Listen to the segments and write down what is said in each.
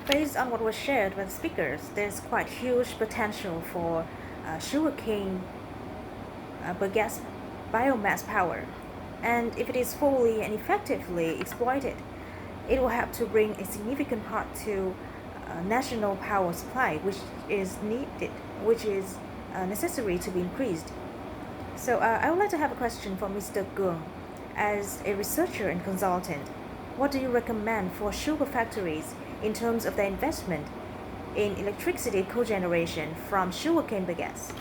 Based on what was shared by the speakers, there's quite huge potential for sugarcane bagasse biomass power. And if it is fully and effectively exploited, it will help to bring a significant part to national power supply, which is necessary to be increased. So I would like to have a question for Mr. Gung. As a researcher and consultant, what do you recommend for sugar factories in terms of their investment in electricity cogeneration from sugarcane bagasse?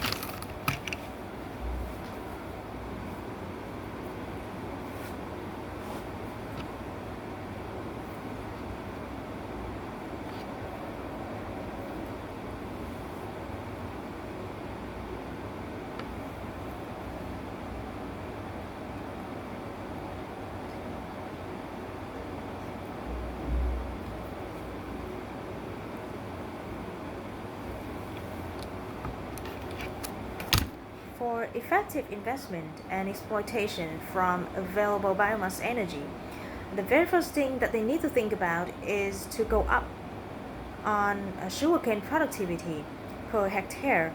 For effective investment and exploitation from available biomass energy, the very first thing that they need to think about is to go up on sugarcane productivity per hectare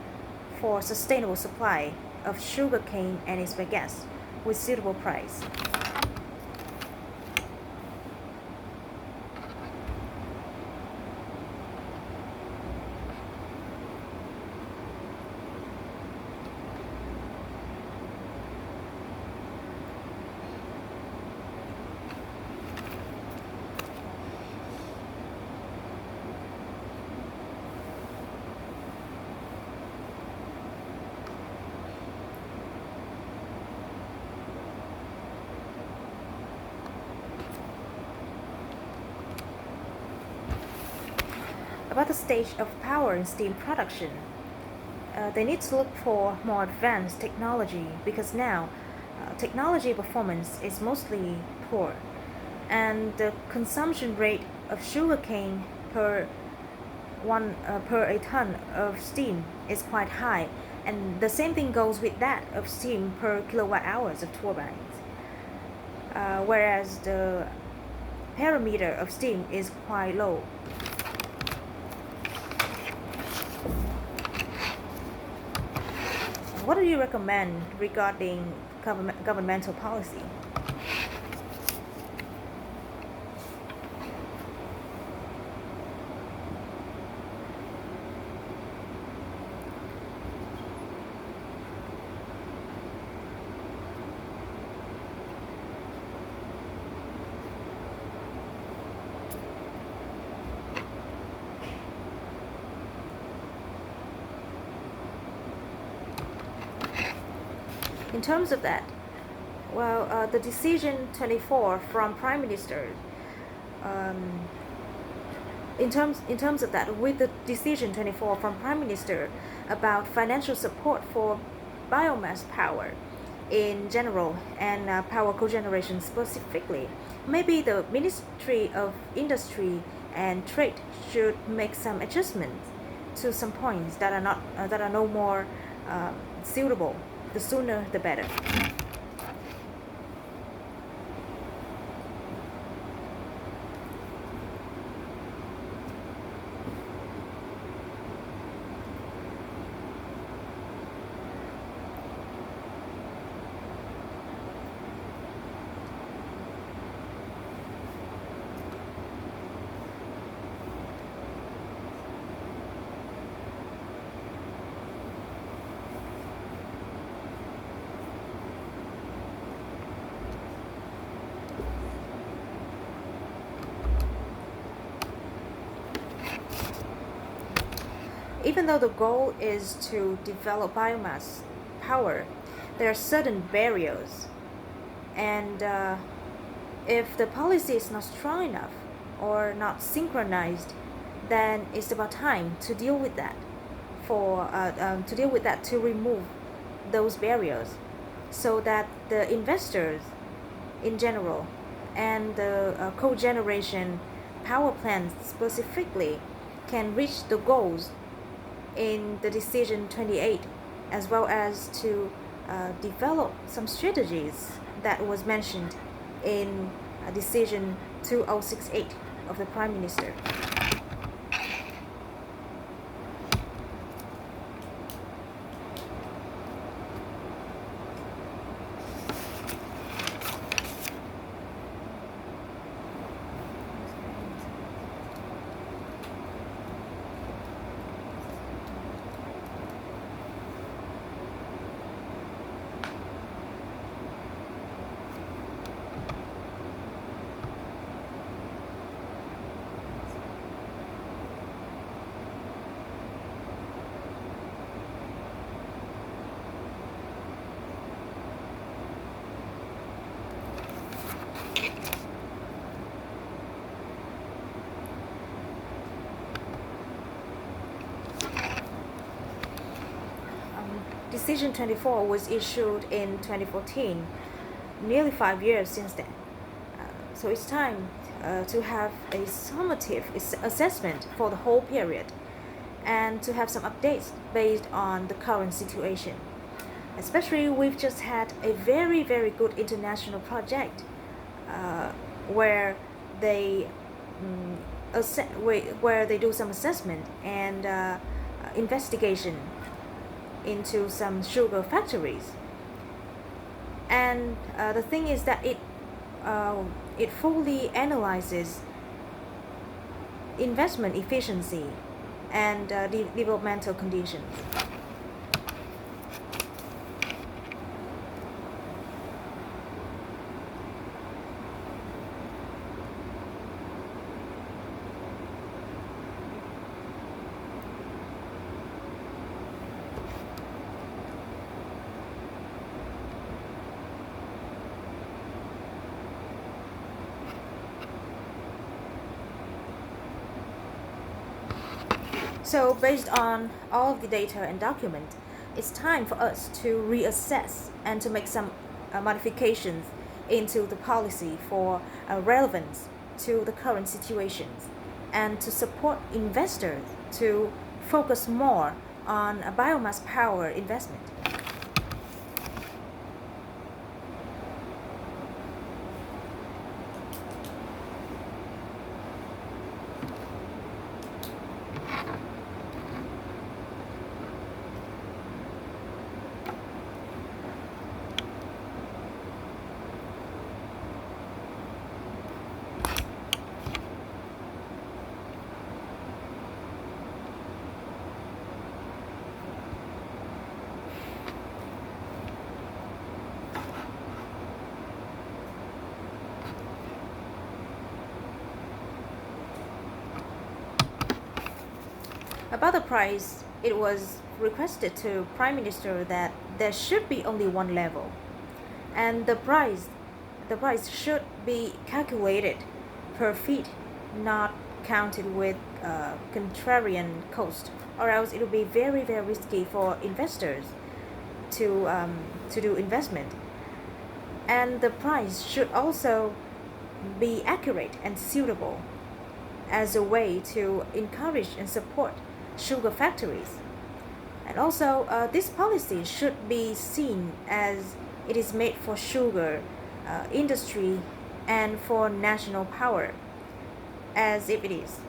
for sustainable supply of sugarcane and its bagasse with suitable price. About the stage of power and steam production, they need to look for more advanced technology because now technology performance is mostly poor, and the consumption rate of sugarcane per a ton of steam is quite high, and the same thing goes with that of steam per kilowatt hours of turbines. Whereas the parameter of steam is quite low. What do you recommend regarding governmental policy? In terms of that, well, the decision 24 from Prime Minister, um, in terms of that, with the decision 24 from Prime Minister about financial support for biomass power in general and power cogeneration specifically, maybe the Ministry of Industry and Trade should make some adjustments to some points that are no more suitable. The sooner the better. Even though the goal is to develop biomass power, there are certain barriers, and if the policy is not strong enough or not synchronized, then it's about time to deal with that. To remove those barriers, so that the investors in general and the cogeneration power plants specifically can reach the goals in the decision 28, as well as to develop some strategies that was mentioned in decision 2068 of the Prime Minister. Decision 24 was issued in 2014, nearly 5 years since then. So it's time to have a summative assessment for the whole period and to have some updates based on the current situation. Especially, we've just had a very, very good international project where they where they do some assessment and investigation into some sugar factories. And the thing is that it fully analyzes investment efficiency and developmental conditions. So, based on all of the data and document, it's time for us to reassess and to make some modifications into the policy for relevance to the current situations and to support investors to focus more on a biomass power investment. About the price, it was requested to Prime Minister that there should be only one level, and the price should be calculated per feet, not counted with contrarian cost, or else it will be very, very risky for investors to do investment. And the price should also be accurate and suitable as a way to encourage and support sugar factories. And also, this policy should be seen as it is made for sugar industry and for national power, as if it is.